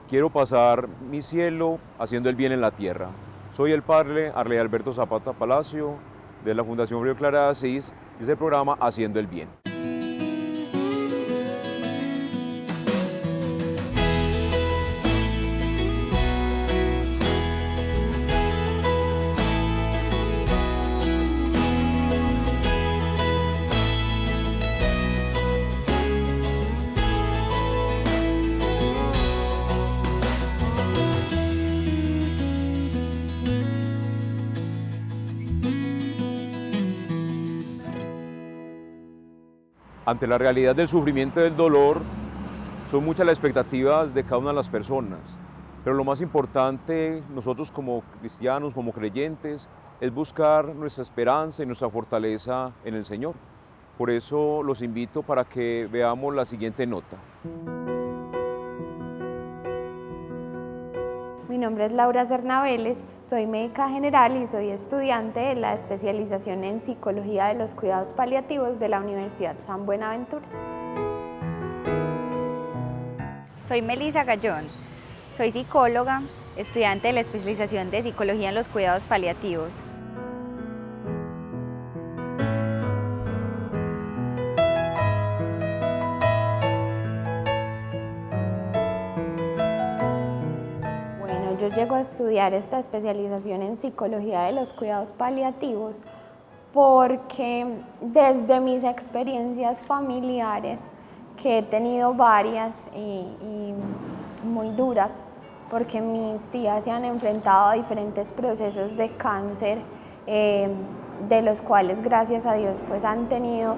quiero pasar mi cielo haciendo el bien en la tierra. Soy el padre Arley Alberto Zapata Palacio de la Fundación Río Clara de Asís y es el programa Haciendo el Bien. Ante la realidad del sufrimiento y del dolor, son muchas las expectativas de cada una de las personas, pero lo más importante, nosotros como cristianos, como creyentes, es buscar nuestra esperanza y nuestra fortaleza en el Señor. Por eso los invito para que veamos la siguiente nota. Mi nombre es Laura Cernaveles, soy médica general y soy estudiante de la especialización en Psicología de los Cuidados Paliativos de la Universidad San Buenaventura. Soy Melissa Gallón, soy psicóloga, estudiante de la especialización de Psicología en los Cuidados Paliativos. Yo llego a estudiar esta especialización en Psicología de los Cuidados Paliativos porque desde mis experiencias familiares, que he tenido varias y muy duras, porque mis tías se han enfrentado a diferentes procesos de cáncer, de los cuales gracias a Dios pues han tenido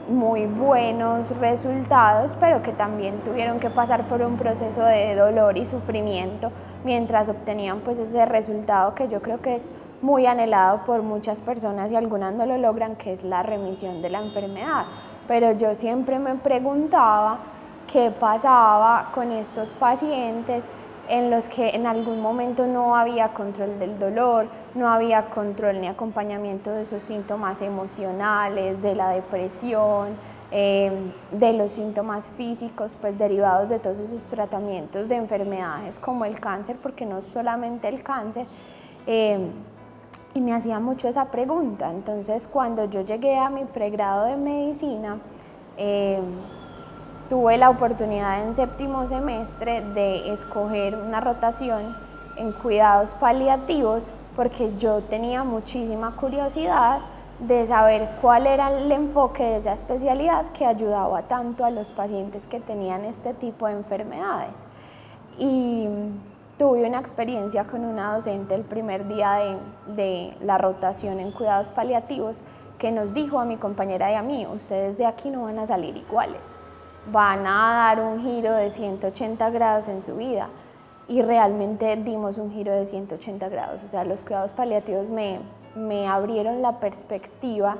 muy buenos resultados, pero que también tuvieron que pasar por un proceso de dolor y sufrimiento mientras obtenían pues ese resultado que yo creo que es muy anhelado por muchas personas y algunas no lo logran, que es la remisión de la enfermedad. Pero yo siempre me preguntaba qué pasaba con estos pacientes en los que en algún momento no había control del dolor, no había control ni acompañamiento de esos síntomas emocionales, de la depresión, de los síntomas físicos pues derivados de todos esos tratamientos de enfermedades como el cáncer, porque no solamente el cáncer, y me hacía mucho esa pregunta. Entonces cuando yo llegué a mi pregrado de medicina, tuve la oportunidad en séptimo semestre de escoger una rotación en cuidados paliativos porque yo tenía muchísima curiosidad de saber cuál era el enfoque de esa especialidad que ayudaba tanto a los pacientes que tenían este tipo de enfermedades. Y tuve una experiencia con una docente el primer día de la rotación en cuidados paliativos que nos dijo a mi compañera y a mí: ustedes de aquí no van a salir iguales, van a dar un giro de 180 grados en su vida. Y realmente dimos un giro de 180 grados, o sea, los cuidados paliativos me abrieron la perspectiva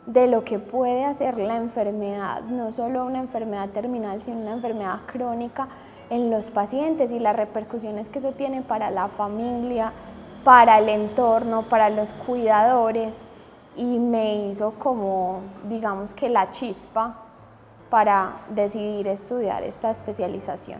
de lo que puede hacer la enfermedad, no solo una enfermedad terminal, sino una enfermedad crónica en los pacientes y las repercusiones que eso tiene para la familia, para el entorno, para los cuidadores, y me hizo como, digamos que la chispa para decidir estudiar esta especialización.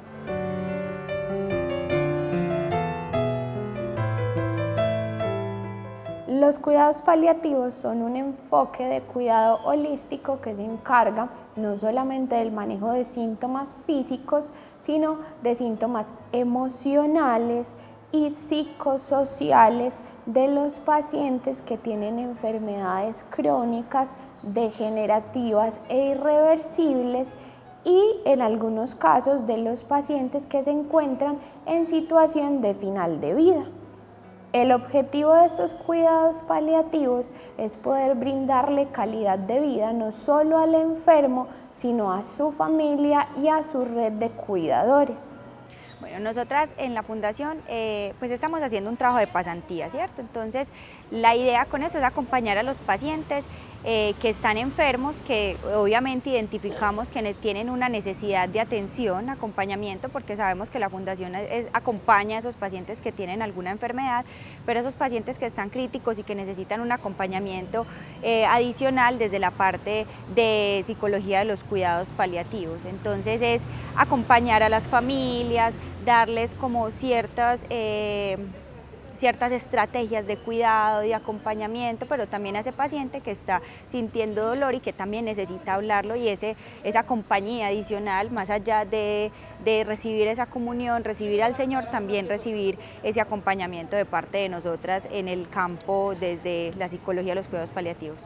Los cuidados paliativos son un enfoque de cuidado holístico que se encarga no solamente del manejo de síntomas físicos, sino de síntomas emocionales y psicosociales de los pacientes que tienen enfermedades crónicas, degenerativas e irreversibles, y en algunos casos de los pacientes que se encuentran en situación de final de vida. El objetivo de estos cuidados paliativos es poder brindarle calidad de vida no solo al enfermo, sino a su familia y a su red de cuidadores. Bueno, nosotras en la fundación pues estamos haciendo un trabajo de pasantía, ¿cierto? Entonces la idea con eso es acompañar a los pacientes que están enfermos, que obviamente identificamos que tienen una necesidad de atención, acompañamiento, porque sabemos que la Fundación acompaña a esos pacientes que tienen alguna enfermedad, pero esos pacientes que están críticos y que necesitan un acompañamiento adicional desde la parte de psicología de los cuidados paliativos. Entonces es acompañar a las familias, darles como ciertas estrategias de cuidado y acompañamiento, pero también a ese paciente que está sintiendo dolor y que también necesita hablarlo, y esa compañía adicional, más allá de recibir esa comunión, recibir al Señor, también recibir ese acompañamiento de parte de nosotras en el campo desde la psicología de los cuidados paliativos.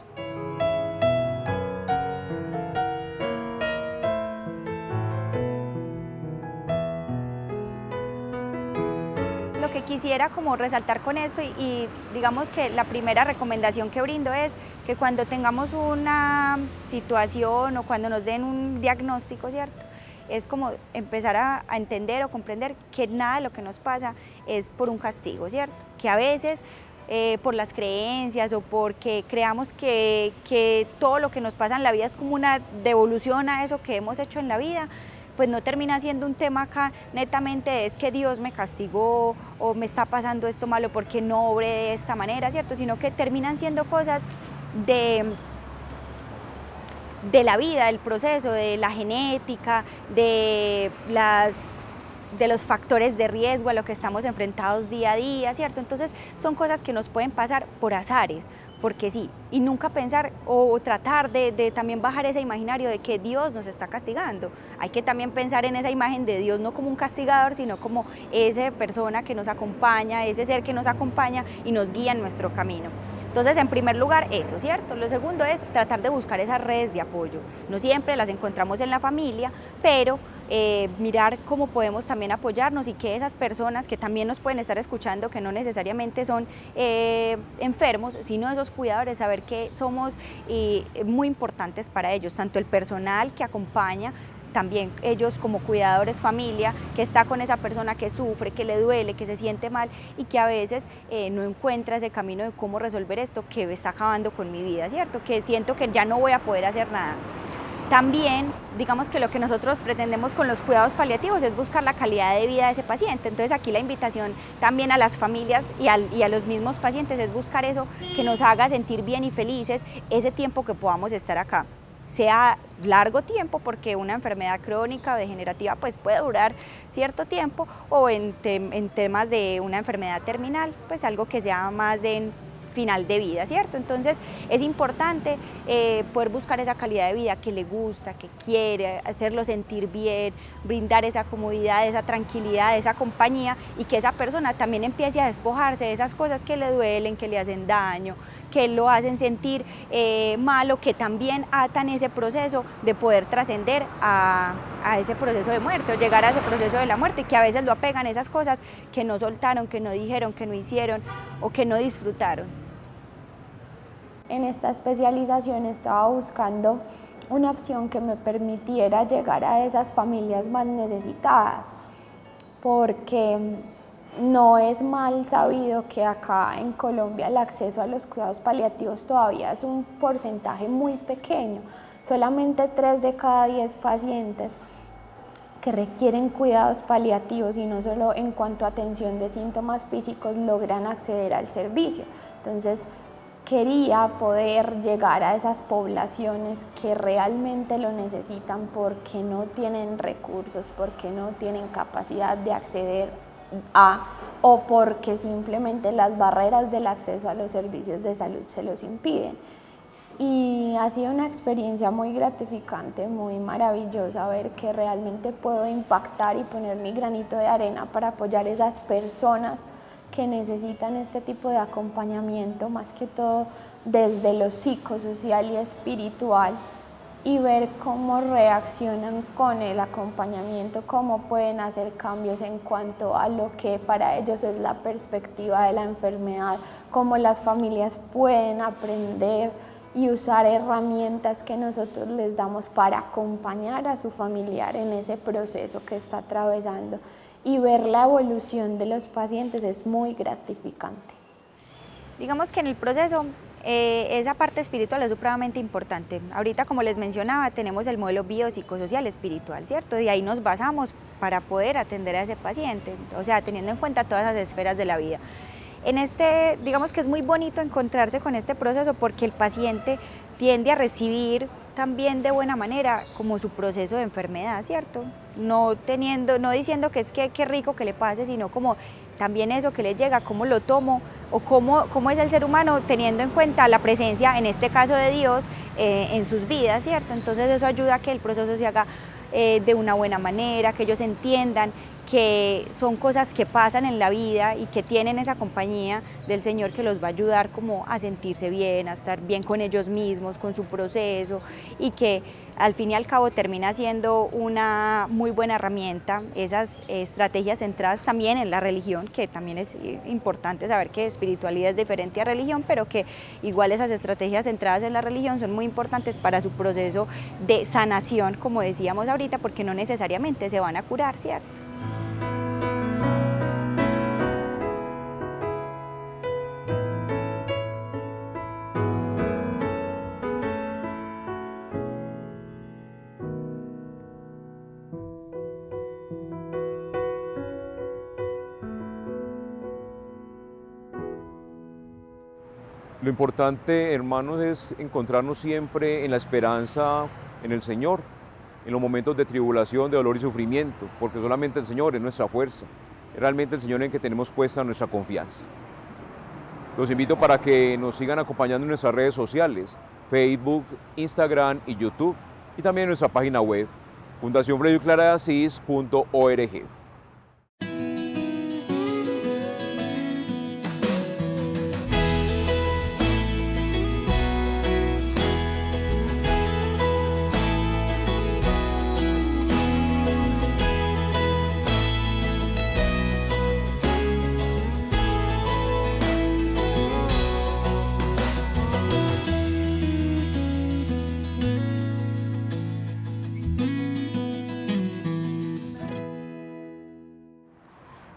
Lo que quisiera como resaltar con esto y digamos que la primera recomendación que brindo es que cuando tengamos una situación o cuando nos den un diagnóstico, ¿cierto? Es como empezar a entender o comprender que nada de lo que nos pasa es por un castigo, ¿cierto? Que a veces por las creencias o porque creamos que todo lo que nos pasa en la vida es como una devolución a eso que hemos hecho en la vida, pues no termina siendo un tema acá netamente es que Dios me castigó o me está pasando esto malo porque no obré de esta manera, ¿cierto? Sino que terminan siendo cosas de la vida, del proceso, de la genética, de los factores de riesgo a los que estamos enfrentados día a día, ¿cierto? Entonces son cosas que nos pueden pasar por azares, porque sí, y nunca pensar o tratar de también bajar ese imaginario de que Dios nos está castigando. Hay que también pensar en esa imagen de Dios no como un castigador, sino como esa persona que nos acompaña, ese ser que nos acompaña y nos guía en nuestro camino. Entonces, en primer lugar, eso, ¿cierto? Lo segundo es tratar de buscar esas redes de apoyo. No siempre las encontramos en la familia, pero mirar cómo podemos también apoyarnos y que esas personas que también nos pueden estar escuchando, que no necesariamente son enfermos, sino esos cuidadores, saber que somos muy importantes para ellos, tanto el personal que acompaña, también ellos como cuidadores, familia, que está con esa persona que sufre, que le duele, que se siente mal y que a veces no encuentra ese camino de cómo resolver esto que está acabando con mi vida, ¿cierto? Que siento que ya no voy a poder hacer nada. También, digamos que lo que nosotros pretendemos con los cuidados paliativos es buscar la calidad de vida de ese paciente. Entonces aquí la invitación también a las familias y a los mismos pacientes es buscar eso que nos haga sentir bien y felices ese tiempo que podamos estar acá. Sea largo tiempo, porque una enfermedad crónica o degenerativa pues puede durar cierto tiempo, o en temas de una enfermedad terminal, pues algo que sea más de final de vida, ¿cierto? Entonces es importante poder buscar esa calidad de vida que le gusta, que quiere, hacerlo sentir bien, brindar esa comodidad, esa tranquilidad, esa compañía, y que esa persona también empiece a despojarse de esas cosas que le duelen, que le hacen daño, que lo hacen sentir malo, que también atan ese proceso de poder trascender a ese proceso de muerte o llegar a ese proceso de la muerte, que a veces lo apegan esas cosas que no soltaron, que no dijeron, que no hicieron o que no disfrutaron. En esta especialización estaba buscando una opción que me permitiera llegar a esas familias más necesitadas, porque no es mal sabido que acá en Colombia el acceso a los cuidados paliativos todavía es un porcentaje muy pequeño. Solamente 3 de cada 10 pacientes que requieren cuidados paliativos, y no solo en cuanto a atención de síntomas físicos, logran acceder al servicio. Entonces, quería poder llegar a esas poblaciones que realmente lo necesitan porque no tienen recursos, porque no tienen capacidad de acceder a, o porque simplemente las barreras del acceso a los servicios de salud se los impiden. Y ha sido una experiencia muy gratificante, muy maravillosa ver que realmente puedo impactar y poner mi granito de arena para apoyar a esas personas que necesitan este tipo de acompañamiento, más que todo desde lo psicosocial y espiritual, y ver cómo reaccionan con el acompañamiento, cómo pueden hacer cambios en cuanto a lo que para ellos es la perspectiva de la enfermedad, cómo las familias pueden aprender y usar herramientas que nosotros les damos para acompañar a su familiar en ese proceso que está atravesando. Y ver la evolución de los pacientes es muy gratificante. Digamos que en el proceso esa parte espiritual es supremamente importante. Ahorita, como les mencionaba, tenemos el modelo biopsicosocial espiritual, ¿cierto? Y ahí nos basamos para poder atender a ese paciente, o sea, teniendo en cuenta todas las esferas de la vida. Digamos que es muy bonito encontrarse con este proceso porque el paciente tiende a recibir también de buena manera como su proceso de enfermedad, ¿cierto? No diciendo que es que qué rico que le pase, sino como también eso que le llega, cómo lo tomo o cómo es el ser humano teniendo en cuenta la presencia, en este caso de Dios, en sus vidas, ¿cierto? Entonces eso ayuda a que el proceso se haga de una buena manera, que ellos entiendan que son cosas que pasan en la vida y que tienen esa compañía del Señor que los va a ayudar como a sentirse bien, a estar bien con ellos mismos, con su proceso, y que al fin y al cabo termina siendo una muy buena herramienta, esas estrategias centradas también en la religión, que también es importante saber que espiritualidad es diferente a religión, pero que igual esas estrategias centradas en la religión son muy importantes para su proceso de sanación, como decíamos ahorita, porque no necesariamente se van a curar, ¿cierto? Lo importante, hermanos, es encontrarnos siempre en la esperanza en el Señor, en los momentos de tribulación, de dolor y sufrimiento, porque solamente el Señor es nuestra fuerza, es realmente el Señor en que tenemos puesta nuestra confianza. Los invito para que nos sigan acompañando en nuestras redes sociales, Facebook, Instagram y YouTube, y también en nuestra página web, fundacionfreyclaradeasis.org.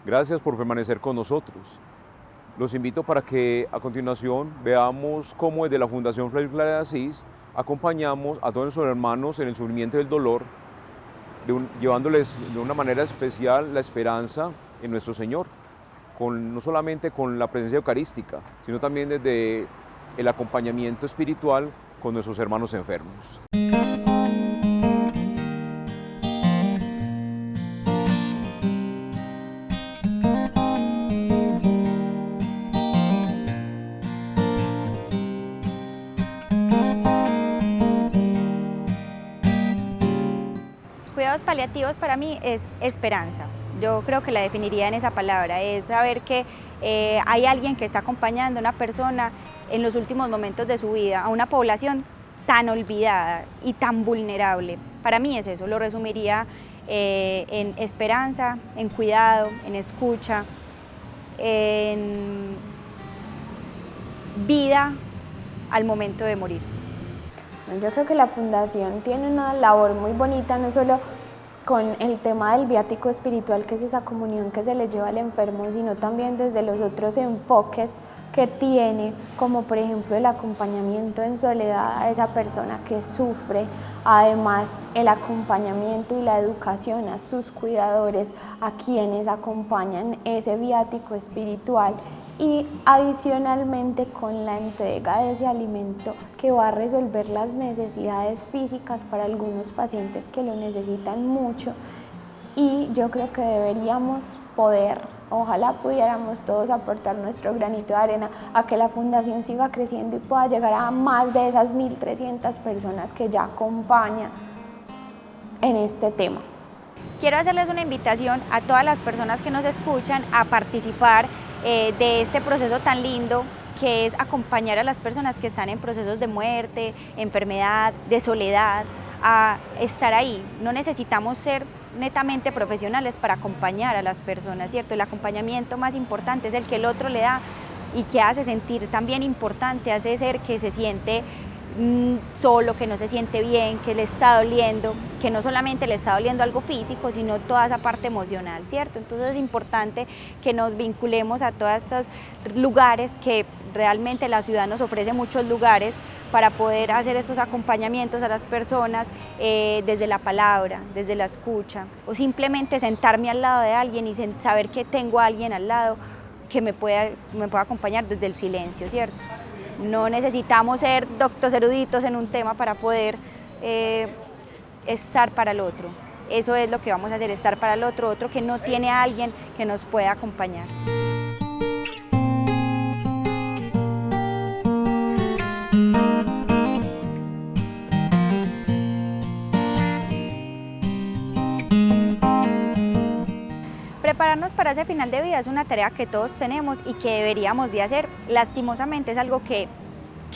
Gracias por permanecer con nosotros. Los invito para que a continuación veamos cómo desde la Fundación Fray Clara de Asís acompañamos a todos nuestros hermanos en el sufrimiento y el dolor, llevándoles de una manera especial la esperanza en nuestro Señor, no solamente con la presencia eucarística, sino también desde el acompañamiento espiritual con nuestros hermanos enfermos. Cuidados paliativos para mí es esperanza. Yo creo que la definiría en esa palabra, es saber que hay alguien que está acompañando a una persona en los últimos momentos de su vida, a una población tan olvidada y tan vulnerable. Para mí es eso, lo resumiría en esperanza, en cuidado, en escucha, en vida al momento de morir. Yo creo que la Fundación tiene una labor muy bonita, no solo con el tema del viático espiritual, que es esa comunión que se le lleva al enfermo, sino también desde los otros enfoques que tiene, como por ejemplo el acompañamiento en soledad a esa persona que sufre, además el acompañamiento y la educación a sus cuidadores, a quienes acompañan ese viático espiritual, y adicionalmente con la entrega de ese alimento que va a resolver las necesidades físicas para algunos pacientes que lo necesitan mucho. Y yo creo que deberíamos ojalá pudiéramos todos aportar nuestro granito de arena a que la Fundación siga creciendo y pueda llegar a más de esas 1.300 personas que ya acompaña en este tema. Quiero hacerles una invitación a todas las personas que nos escuchan a participar de este proceso tan lindo que es acompañar a las personas que están en procesos de muerte, enfermedad, de soledad, a estar ahí. No necesitamos ser netamente profesionales para acompañar a las personas, ¿cierto? El acompañamiento más importante es el que el otro le da y que hace sentir también importante, hace ser que se siente solo, que no se siente bien, que le está doliendo, que no solamente le está doliendo algo físico, sino toda esa parte emocional, ¿cierto? Entonces es importante que nos vinculemos a todos estos lugares, que realmente la ciudad nos ofrece muchos lugares para poder hacer estos acompañamientos a las personas desde la palabra, desde la escucha, o simplemente sentarme al lado de alguien y saber que tengo a alguien al lado que me pueda acompañar desde el silencio, ¿cierto? No necesitamos ser doctos eruditos en un tema para poder estar para el otro. Eso es lo que vamos a hacer, estar para el otro que no tiene a alguien que nos pueda acompañar. Prepararnos para ese final de vida es una tarea que todos tenemos y que deberíamos de hacer. Lastimosamente es algo que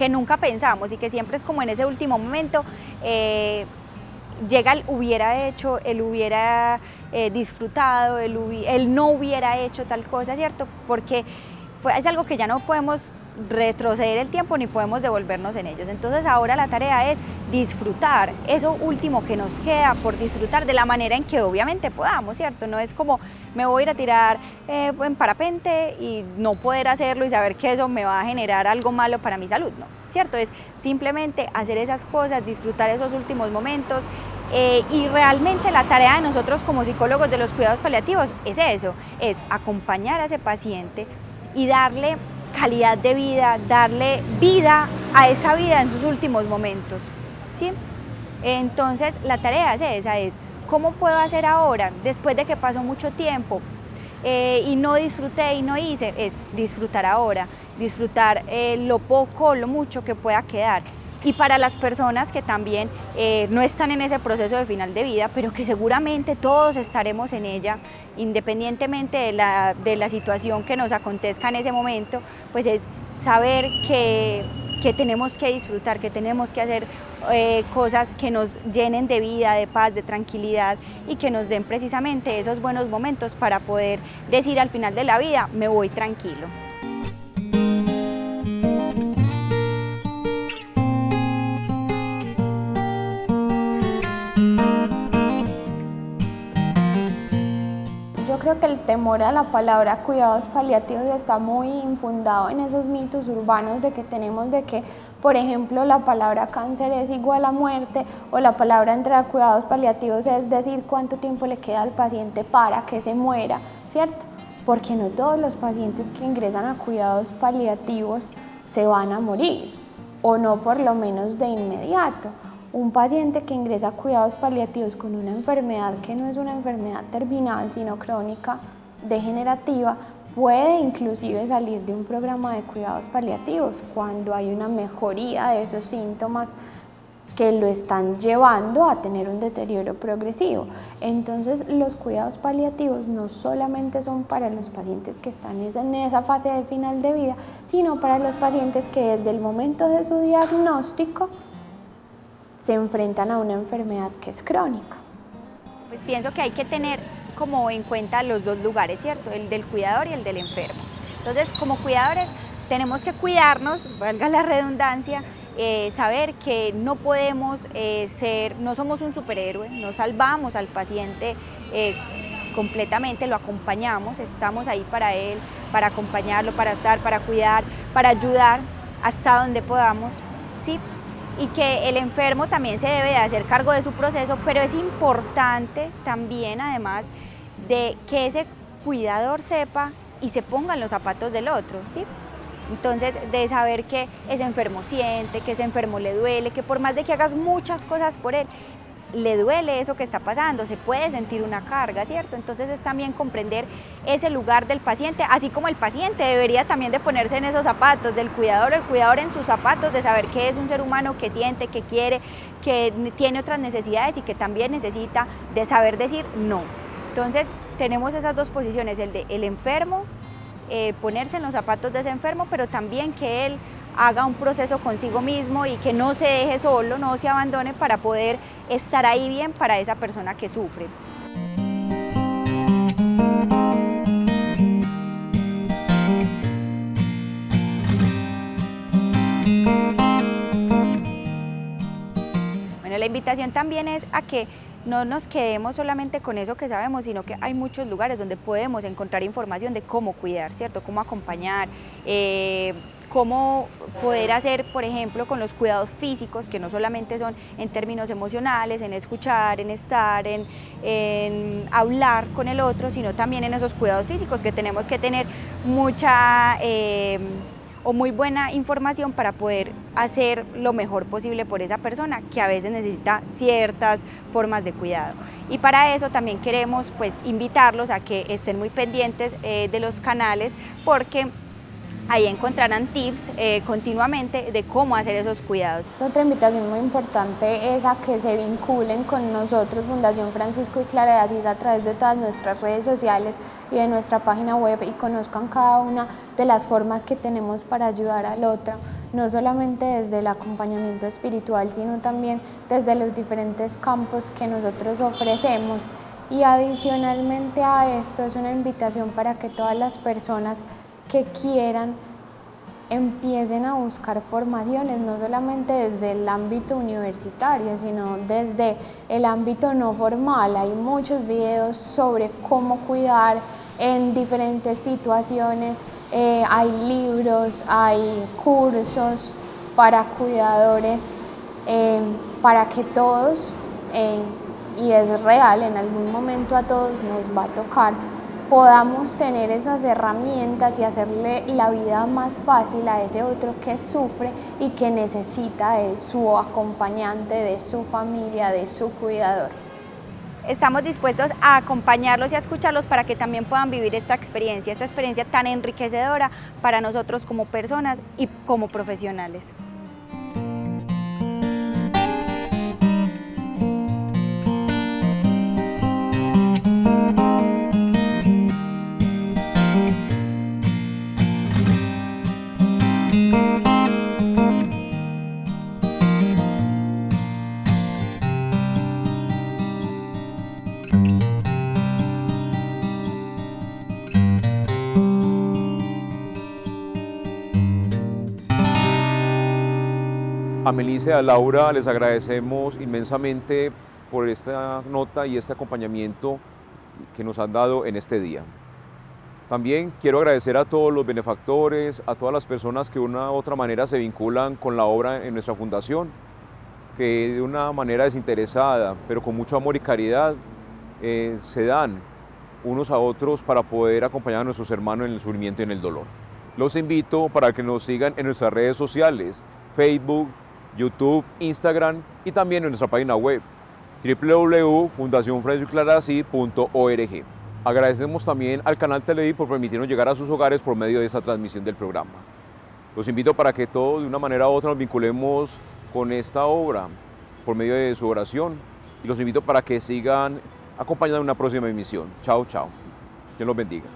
nunca pensamos y que siempre es como en ese último momento llega el hubiera hecho, el hubiera disfrutado, el no hubiera hecho tal cosa, ¿cierto? Porque es algo que ya no podemos retroceder el tiempo ni podemos devolvernos en ellos. Entonces ahora la tarea es disfrutar eso último que nos queda por disfrutar de la manera en que obviamente podamos, ¿cierto? No es como me voy a ir a tirar en parapente y no poder hacerlo y saber que eso me va a generar algo malo para mi salud, no, ¿cierto? Es simplemente hacer esas cosas, disfrutar esos últimos momentos y realmente la tarea de nosotros como psicólogos de los cuidados paliativos es eso, es acompañar a ese paciente y darle calidad de vida, darle vida a esa vida en sus últimos momentos, ¿sí? Entonces la tarea es esa, es ¿cómo puedo hacer ahora, después de que pasó mucho tiempo y no disfruté y no hice? Es disfrutar ahora, disfrutar lo poco o lo mucho que pueda quedar. Y para las personas que también no están en ese proceso de final de vida, pero que seguramente todos estaremos en ella, independientemente de la situación que nos acontezca en ese momento, pues es saber que tenemos que disfrutar, que tenemos que hacer cosas que nos llenen de vida, de paz, de tranquilidad y que nos den precisamente esos buenos momentos para poder decir al final de la vida, me voy tranquilo. Yo creo que el temor a la palabra cuidados paliativos está muy infundado en esos mitos urbanos de que tenemos de que, por ejemplo, la palabra cáncer es igual a muerte o la palabra entrar a cuidados paliativos es decir cuánto tiempo le queda al paciente para que se muera, ¿cierto? Porque no todos los pacientes que ingresan a cuidados paliativos se van a morir, o no por lo menos de inmediato. Un paciente que ingresa a cuidados paliativos con una enfermedad que no es una enfermedad terminal, sino crónica, degenerativa, puede inclusive salir de un programa de cuidados paliativos cuando hay una mejoría de esos síntomas que lo están llevando a tener un deterioro progresivo. Entonces, los cuidados paliativos no solamente son para los pacientes que están en esa fase de final de vida, sino para los pacientes que desde el momento de su diagnóstico se enfrentan a una enfermedad que es crónica. Pues pienso que hay que tener como en cuenta los dos lugares, ¿cierto? El del cuidador y el del enfermo. Entonces, como cuidadores tenemos que cuidarnos, valga la redundancia, saber que no podemos no somos un superhéroe, no salvamos al paciente completamente, lo acompañamos, estamos ahí para él, para acompañarlo, para estar, para cuidar, para ayudar hasta donde podamos, ¿sí? Y que el enfermo también se debe de hacer cargo de su proceso, pero es importante también, además, de que ese cuidador sepa y se ponga en los zapatos del otro, ¿sí? Entonces, de saber que ese enfermo siente, que ese enfermo le duele, que por más de que hagas muchas cosas por él, le duele eso que está pasando, se puede sentir una carga, ¿cierto? Entonces es también comprender ese lugar del paciente, así como el paciente debería también de ponerse en esos zapatos del cuidador, el cuidador en sus zapatos, de saber que es un ser humano que siente, que quiere, que tiene otras necesidades y que también necesita de saber decir no. Entonces tenemos esas dos posiciones, el de el enfermo, ponerse en los zapatos de ese enfermo, pero también que él haga un proceso consigo mismo y que no se deje solo, no se abandone para poder estar ahí bien para esa persona que sufre. invitación también es a que no nos quedemos solamente con eso que sabemos, sino que hay muchos lugares donde podemos encontrar información de cómo cuidar, ¿cierto? Cómo acompañar, cómo poder hacer, por ejemplo, con los cuidados físicos, que no solamente son en términos emocionales, en escuchar, en estar, en hablar con el otro, sino también en esos cuidados físicos que tenemos que tener mucha o muy buena información para poder hacer lo mejor posible por esa persona que a veces necesita ciertas formas de cuidado. Y para eso también queremos pues invitarlos a que estén muy pendientes de los canales, porque ahí encontrarán tips continuamente de cómo hacer esos cuidados. Otra invitación muy importante es a que se vinculen con nosotros, Fundación Francisco y Clara de Asís, a través de todas nuestras redes sociales y de nuestra página web, y conozcan cada una de las formas que tenemos para ayudar al otro, no solamente desde el acompañamiento espiritual, sino también desde los diferentes campos que nosotros ofrecemos. Y adicionalmente a esto es una invitación para que todas las personas que quieran empiecen a buscar formaciones, no solamente desde el ámbito universitario, sino desde el ámbito no formal. Hay muchos videos sobre cómo cuidar en diferentes situaciones, hay libros, hay cursos para cuidadores, para que todos, y es real, en algún momento a todos nos va a tocar, podamos tener esas herramientas y hacerle la vida más fácil a ese otro que sufre y que necesita de su acompañante, de su familia, de su cuidador. Estamos dispuestos a acompañarlos y a escucharlos para que también puedan vivir esta experiencia tan enriquecedora para nosotros como personas y como profesionales. A Melissa y a Laura les agradecemos inmensamente por esta nota y este acompañamiento que nos han dado en este día. También quiero agradecer a todos los benefactores, a todas las personas que de una u otra manera se vinculan con la obra en nuestra fundación, que de una manera desinteresada, pero con mucho amor y caridad, se dan unos a otros para poder acompañar a nuestros hermanos en el sufrimiento y en el dolor. Los invito para que nos sigan en nuestras redes sociales, Facebook, YouTube, Instagram y también en nuestra página web www.fundacionfranciscoclarasí.org. Agradecemos también al canal Televid por permitirnos llegar a sus hogares por medio de esta transmisión del programa. Los invito para que todos de una manera u otra nos vinculemos con esta obra por medio de su oración, y los invito para que sigan acompañando en una próxima emisión. Chao, chao. Dios los bendiga.